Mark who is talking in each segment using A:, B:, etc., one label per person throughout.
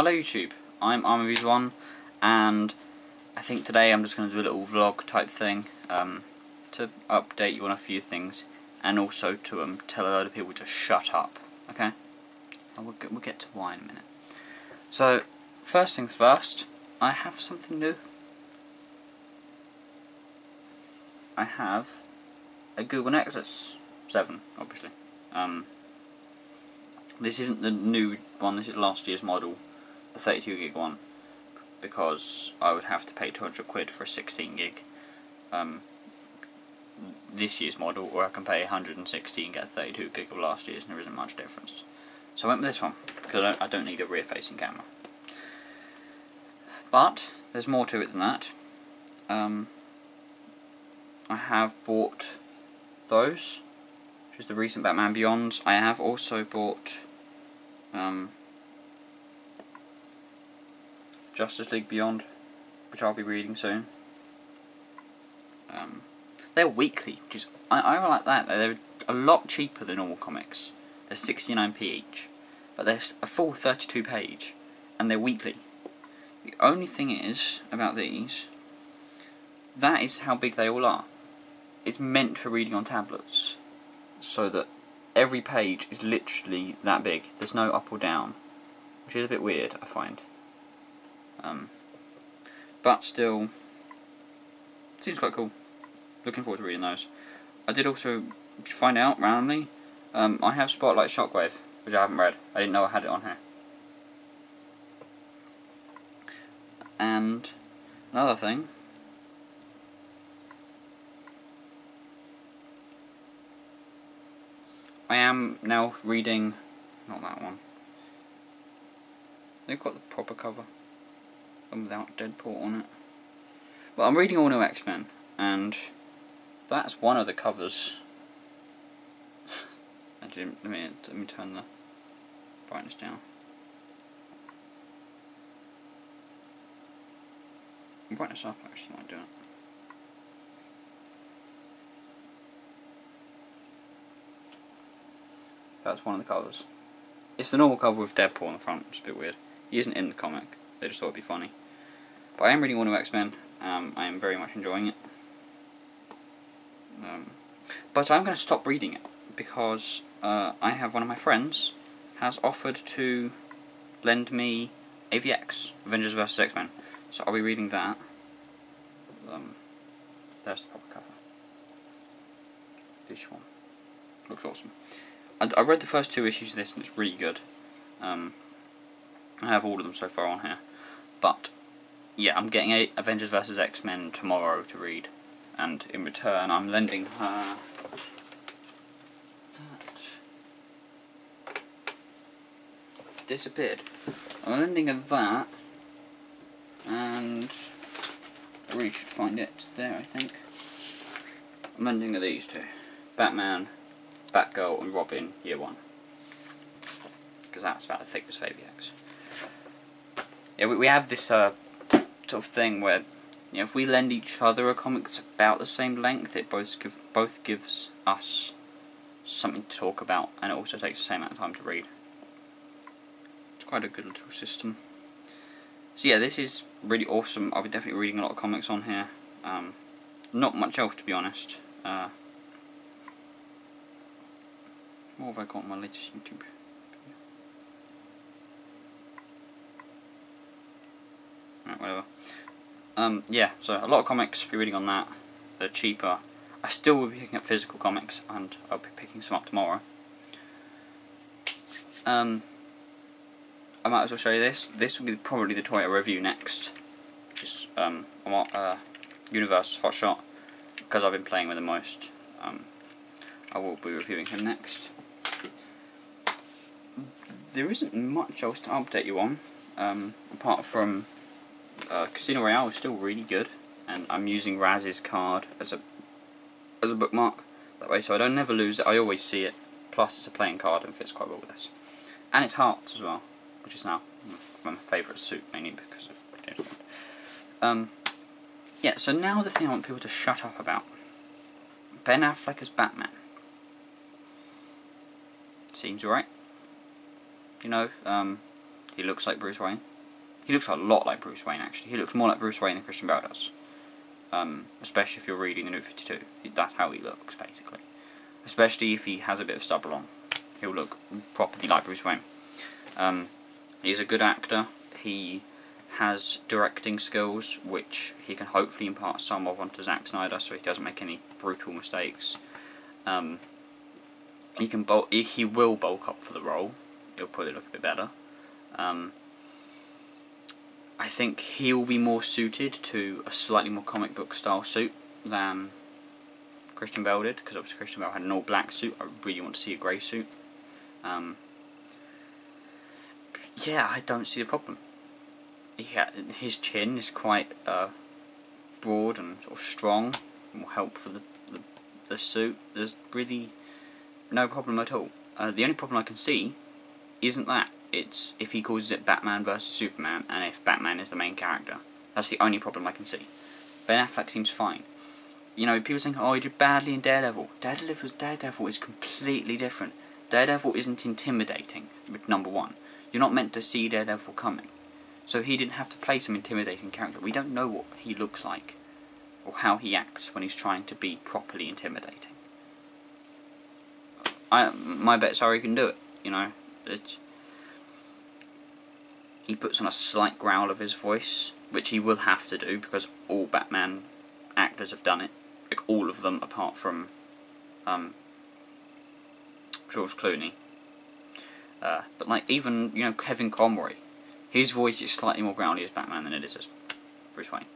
A: Hello YouTube, I'm ArmorViews1 and I think today I'm just going to do a little vlog type thing to update you on a few things and also to tell a load of people to shut up, okay? We'll get to why in a minute. So, first things first, I have something new. I have a Google Nexus 7, obviously. This isn't the new one, this is last year's model, the 32 gig one, because I would have to pay 200 quid for a 16 gig this year's model, or I can pay 160 and get 32 gig of last year's, and there isn't much difference. So I went with this one, because I don't need a rear facing camera. But, there's more to it than that. I have bought those, which is the recent Batman Beyonds. I have also bought Justice League Beyond, which I'll be reading soon. They're weekly, which is I like that. They're a lot cheaper than normal comics. They're 69p each, but they're a full 32 page, and they're weekly. The only thing is about these, that is how big they all are. It's meant for reading on tablets, so that every page is literally that big. There's no up or down, which is a bit weird, I find. But still, it seems quite cool. Looking forward to reading those. I did also find out randomly, I have Spotlight Shockwave, which I haven't read. I didn't know I had it on here. And another thing, I am now reading, not that one, they've got the proper cover, and without Deadpool on it. Well, I'm reading All New X-Men, and that's one of the covers. Actually, let me turn the brightness down. Brightness up actually might do it. That's one of the covers. It's the normal cover with Deadpool on the front, it's a bit weird. He isn't in the comic, they just thought it'd be funny. But I am reading All New X-Men, I am very much enjoying it. But I'm going to stop reading it, because I have one of my friends has offered to lend me AVX, Avengers vs X-Men. So I'll be reading that. There's the proper cover. This one. Looks awesome. I read the first 2 issues of this and it's really good. I have all of them so far on here. But, yeah, I'm getting Avengers vs X-Men tomorrow to read. And in return, I'm lending her that. Disappeared. I'm lending her that. And I really should find it there, I think. I'm lending her these two. Batman, Batgirl and Robin, Year 1. Because that's about the thickness of AVX. Yeah, we have this sort of thing where, you know, if we lend each other a comic that's about the same length, it both gives us something to talk about, and it also takes the same amount of time to read. It's quite a good little system. So yeah, this is really awesome. I'll be definitely reading a lot of comics on here. Not much else, to be honest. What have I got on my latest YouTube video? Right, whatever. Yeah, so a lot of comics, be reading on that. They're cheaper. I still will be picking up physical comics, and I'll be picking some up tomorrow. I might as well show you this. This will be probably the toy I review next, which is Universe Hotshot, because I've been playing with the most. I will be reviewing him next. There isn't much else to update you on, apart from Casino Royale is still really good, and I'm using Raz's card as a bookmark that way, so I don't never lose it. I always see it. Plus, it's a playing card and fits quite well with this, and it's Hearts as well, which is now my favourite suit, mainly because of James Bond. Yeah, so now the thing I want people to shut up about. Ben Affleck as Batman. Seems alright. You know, he looks like Bruce Wayne. He looks a lot like Bruce Wayne, actually. He looks more like Bruce Wayne than Christian Bale does. Especially if you're reading the New 52. That's how he looks, basically. Especially if he has a bit of stubble on. He'll look properly like Bruce Wayne. He's a good actor. He has directing skills, which he can hopefully impart some of onto Zack Snyder, so he doesn't make any brutal mistakes. He will bulk up for the role. It'll probably look a bit better. I think he'll be more suited to a slightly more comic book style suit than Christian Bale did, because obviously Christian Bale had an all black suit. I really want to see a grey suit. Yeah, I don't see the problem. His chin is quite broad and sort of strong, and will help for the suit. There's really no problem at all. The only problem I can see isn't that. It's if he calls it Batman vs Superman, and if Batman is the main character. That's the only problem I can see. Ben Affleck seems fine. You know, people think, oh, he did badly in Daredevil. Daredevil is completely different. Daredevil isn't intimidating, number one. You're not meant to see Daredevil coming. So he didn't have to play some intimidating character. We don't know what he looks like, or how he acts when he's trying to be properly intimidating. My bet's are he can do it, you know. He puts on a slight growl of his voice, which he will have to do, because all Batman actors have done it. Like, all of them, apart from George Clooney. But like, even, you know, Kevin Conroy, his voice is slightly more growly as Batman than it is as Bruce Wayne.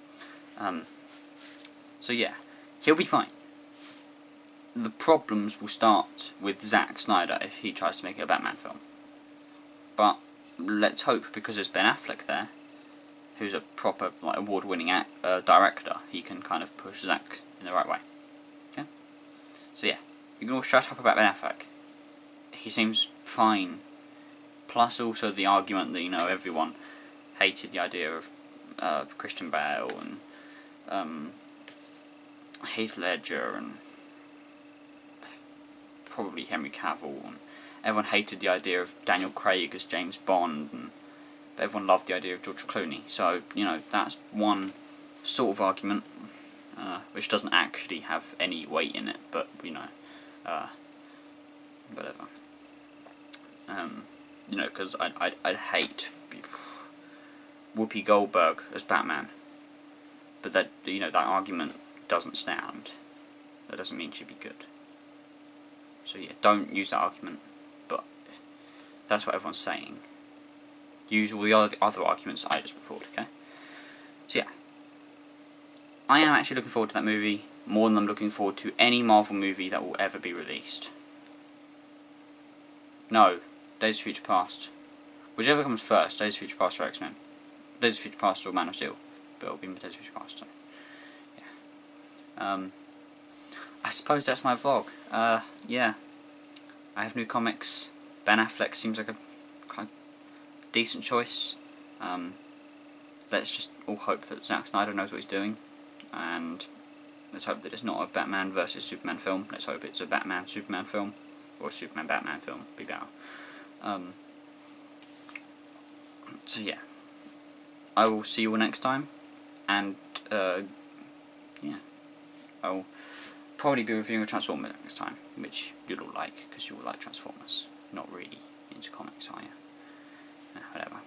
A: So yeah, he'll be fine. The problems will start with Zack Snyder if he tries to make it a Batman film. But let's hope, because there's Ben Affleck there, who's a proper, like, award-winning director, he can kind of push Zack in the right way. Okay? So yeah, you can all shut up about Ben Affleck. He seems fine. Plus also the argument that, you know, everyone hated the idea of Christian Bale and Heath Ledger and probably Henry Cavill, and everyone hated the idea of Daniel Craig as James Bond, and everyone loved the idea of George Clooney. So, you know, that's one sort of argument, which doesn't actually have any weight in it, but, you know, whatever. You know, because I'd hate Whoopi Goldberg as Batman, but that, you know, that argument doesn't stand. That doesn't mean she'd be good. So yeah, don't use that argument, but that's what everyone's saying. Use all the other arguments I just put forward, okay? So yeah, I am actually looking forward to that movie more than I'm looking forward to any Marvel movie that will ever be released. No, Days of Future Past. Whichever comes first, Days of Future Past or X-Men. Days of Future Past or Man of Steel. But it'll be Days of Future Past, so yeah. I suppose that's my vlog. Yeah. I have new comics. Ben Affleck seems like a kind of decent choice. Let's just all hope that Zack Snyder knows what he's doing. And let's hope that it's not a Batman vs Superman film. Let's hope it's a Batman-Superman film. Or a Superman-Batman film. Be better. So yeah. I will see you all next time. And, yeah. I'll probably be reviewing a Transformers next time, which you'll all like, because you all like Transformers. Not really into comics, are you? Whatever.